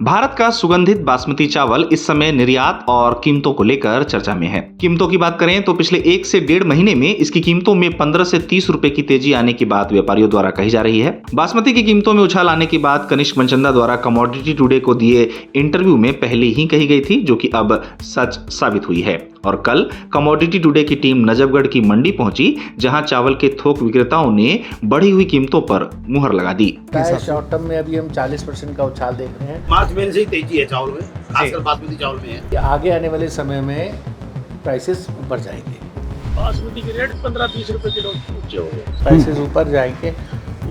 भारत का सुगंधित बासमती चावल इस समय निर्यात और कीमतों को लेकर चर्चा में है। कीमतों की बात करें तो पिछले 1 से 1.5 महीने में इसकी कीमतों में 15 से 30 रुपए की तेजी आने की बात व्यापारियों द्वारा कही जा रही है। बासमती की कीमतों में उछाल आने की बात कनिष्क मनचंदा द्वारा कमोडिटी टुडे को दिए इंटरव्यू में पहले ही कही गई थी, जो कि अब सच साबित हुई है। और कल कमोडिटी टुडे की टीम नजफगढ़ की मंडी पहुंची, जहां चावल के थोक विक्रेताओं ने बढ़ी हुई कीमतों पर मुहर लगा दी। शॉर्ट टर्म में अभी हम 40% का उछाल देख रहे हैं। मार्च महीने से ही तेजी है चावल में, खासकर बासमती चावल में है। आगे आने वाले समय में प्राइसेस ऊपर जाएंगे। बासमती के रेट 15-20 रुपए किलो ऊंचे हो गए। प्राइसेस ऊपर जाएंगे।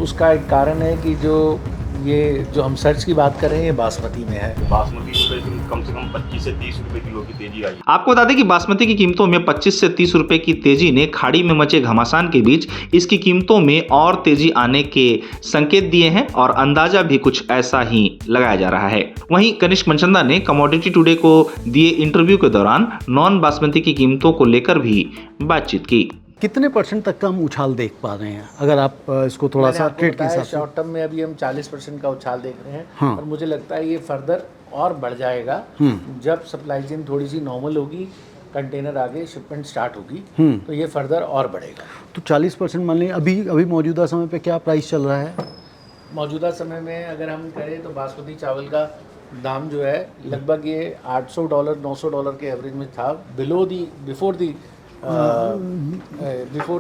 उसका एक कारण है कि जो हम सर्च की बात कर रहे हैं, ये बासमती में है। बासमती में कम से कम 25 से 30 रुपए किलो की तेजी आई। आपको बता दें कि बासमती की कीमतों में 25 से 30 रुपए की तेजी ने खाड़ी में मचे घमासान के बीच इसकी कीमतों में और तेजी आने के संकेत दिए हैं और अंदाजा भी कुछ ऐसा ही लगाया जा रहा है। वहीं कनिष्क मनचंदा ने कमोडिटी टुडे को दिए इंटरव्यू के दौरान नॉन बासमती की कीमतों को लेकर भी बातचीत की। कितने % तक का हम उछाल देख पा रहे हैं, अगर आप इसको थोड़ा सा ट्रेड के हिसाब से? शॉर्ट टर्म में अभी हम 40% का उछाल देख रहे हैं। हाँ। और मुझे लगता है ये फर्दर और बढ़ जाएगा जब सप्लाई चेन थोड़ी सी नॉर्मल होगी, कंटेनर आगे शिपमेंट स्टार्ट होगी, तो ये फर्दर और बढ़ेगा। तो 40% मान लें। अभी मौजूदा समय पे क्या प्राइस चल रहा है? मौजूदा समय में अगर हम करें तो बासमती चावल का दाम जो है लगभग ये $800 $900 के एवरेज में था बिफोर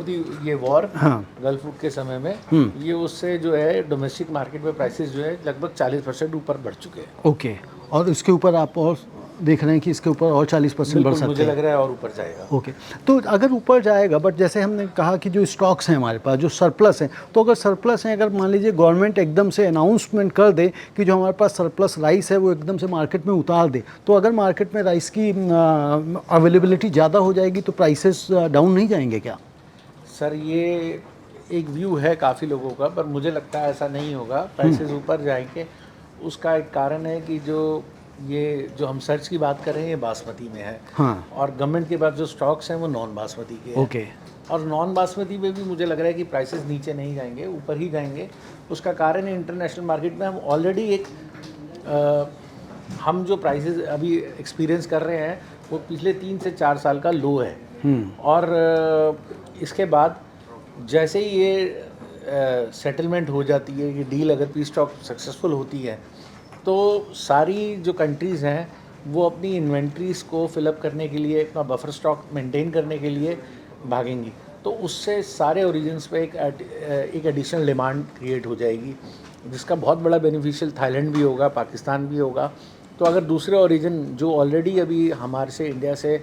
दी ये वॉर। हाँ। गल्फ के समय में ये उससे जो है डोमेस्टिक मार्केट में प्राइसेस जो है लगभग 40% ऊपर बढ़ चुके हैं। ओके। और इसके ऊपर आप और देख रहे हैं कि इसके ऊपर और 40% बढ़ सकते हैं? मुझे लग रहा है और ऊपर जाएगा। ओके। तो अगर ऊपर जाएगा, बट जैसे हमने कहा कि जो स्टॉक्स हैं हमारे पास, जो सरप्लस हैं, तो अगर सरप्लस हैं, अगर मान लीजिए गवर्नमेंट एकदम से अनाउंसमेंट कर दे कि जो हमारे पास सरप्लस राइस है वो एकदम से मार्केट में उतार दे, तो अगर मार्केट में राइस की अवेलेबिलिटी ज़्यादा हो जाएगी तो प्राइसेस डाउन नहीं जाएंगे क्या? सर, ये एक व्यू है काफ़ी लोगों का, पर मुझे लगता है ऐसा नहीं होगा। प्राइसेस ऊपर जाएंगे। उसका एक कारण है कि जो हम सर्च की बात कर रहे हैं, ये बासमती में है। हाँ। और गवर्नमेंट के पास जो स्टॉक्स हैं वो नॉन बासमती के हैं। ओके। और नॉन बासमती में भी मुझे लग रहा है कि प्राइसेस नीचे नहीं जाएंगे, ऊपर ही जाएंगे। उसका कारण है इंटरनेशनल मार्केट में हम ऑलरेडी हम जो प्राइसेस अभी एक्सपीरियंस कर रहे हैं वो पिछले 3 से 4 साल का लो है। और इसके बाद जैसे ही ये सेटलमेंट हो जाती है, ये डील अगर पीस टॉक सक्सेसफुल होती है, तो सारी जो कंट्रीज़ हैं वो अपनी इन्वेंट्रीज़ को फिलअप करने के लिए, अपना बफर स्टॉक मेंटेन करने के लिए भागेंगी। तो उससे सारे ओरिजिन्स पे एक एडिशनल डिमांड क्रिएट हो जाएगी, जिसका बहुत बड़ा बेनिफिशियल थाईलैंड भी होगा, पाकिस्तान भी होगा। तो अगर दूसरे ओरिजिन जो ऑलरेडी अभी हमारे से इंडिया से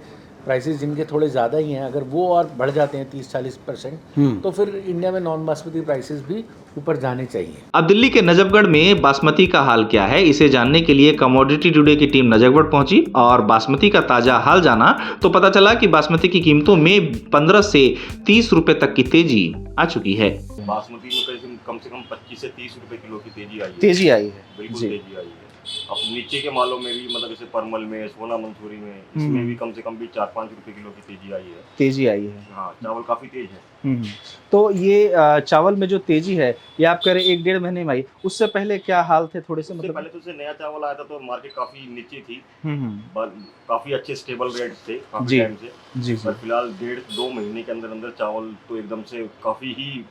प्राइसेस जिनके थोड़े ज़्यादा ही हैं, अगर वो और बढ़ जाते हैं 30-40%, तो फिर इंडिया में नॉन बासमती प्राइसेस भी ऊपर जाने चाहिए। अब दिल्ली के नजफगढ़ में बासमती का हाल क्या है, इसे जानने के लिए कमोडिटी टुडे की टीम नजफगढ़ पहुंची और बासमती का ताजा हाल जाना तो पता चला कि बासमती की कीमतों में 15 से 30 रुपए तक की तेजी आ चुकी है। बासमती में कम से कम 25 से 30 रुपए किलो की तेजी आई है। बिल्कुल तेजी आई है। अब नीचे के मालों में भी, मतलब जैसे परमल में, सोना मंसूरी में, इसमें भी कम से कम भी 4-5 रुपए किलो की तेजी आई है। हाँ, चावल काफी तेज है। तो ये चावल में जो तेजी है, ये आप कह रहे 1-1.5 महीने में आई, उससे पहले क्या हाल थे थोड़े से? मतलब पहले तो नया चावल आया था तो मार्केट काफी नीचे थी, काफी अच्छे स्टेबल रेट थे काफी टाइम से। जी। पर फिलहाल 1.5-2 महीने के अंदर अंदर चावल तो एकदम से काफी ही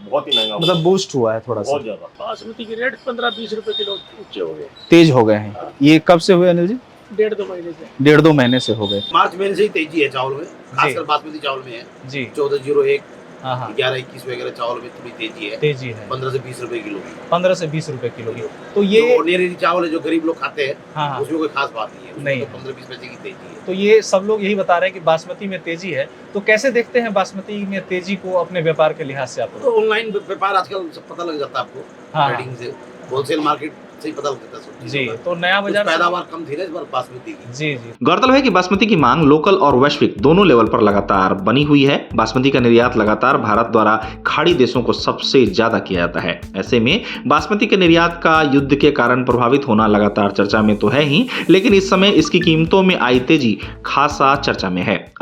बहुत ही महंगा, मतलब बूस्ट हुआ है थोड़ा सा, बहुत ज्यादा। बासमती के रेट 15-20 रुपए किलो ऊंचे हो गए, तेज हो गए हैं। ये कब से हुए अनिल जी? 1.5-2 महीने से। 1.5-2 महीने से हो गए। मार्च महीने से ही तेजी है चावल में, खासकर बासमती चावल में है। जी। 1401, हाँ। 1121 वगैरह चावल में थोड़ी तेजी है। 15 से 20 रुपए किलो। 15 से 20 रुपए किलो की। तो ये ऑर्डिनरी चावल है जो गरीब लोग खाते हैं, हाँ। उसमें कोई खास बात नहीं है। नहीं। 15-20 पैसे की तेजी है। तो ये सब लोग यही बता रहे हैं कि बासमती में तेजी है। तो कैसे देखते हैं बासमती में तेजी को अपने व्यापार के लिहाज से? आप तो ऑनलाइन व्यापार आजकल सब पता लग जाता है आपको, हाँ। ट्रेडिंग से, होलसेल मार्केट से ही पता लगता है सब जी। चीज़ों का। तो नया बाजार पैदावार कम थी ना इस बार बासमती की। जी। गौरतलब है कि बासमती की मांग लोकल और वैश्विक दोनों लेवल पर लगातार बनी हुई है। बासमती का निर्यात लगातार भारत द्वारा खाड़ी देशों को सबसे ज्यादा किया जाता है। ऐसे में बासमती के निर्यात का युद्ध के कारण प्रभावित होना लगातार चर्चा में तो है ही, लेकिन इस समय इसकी कीमतों में आई तेजी खासा चर्चा में है।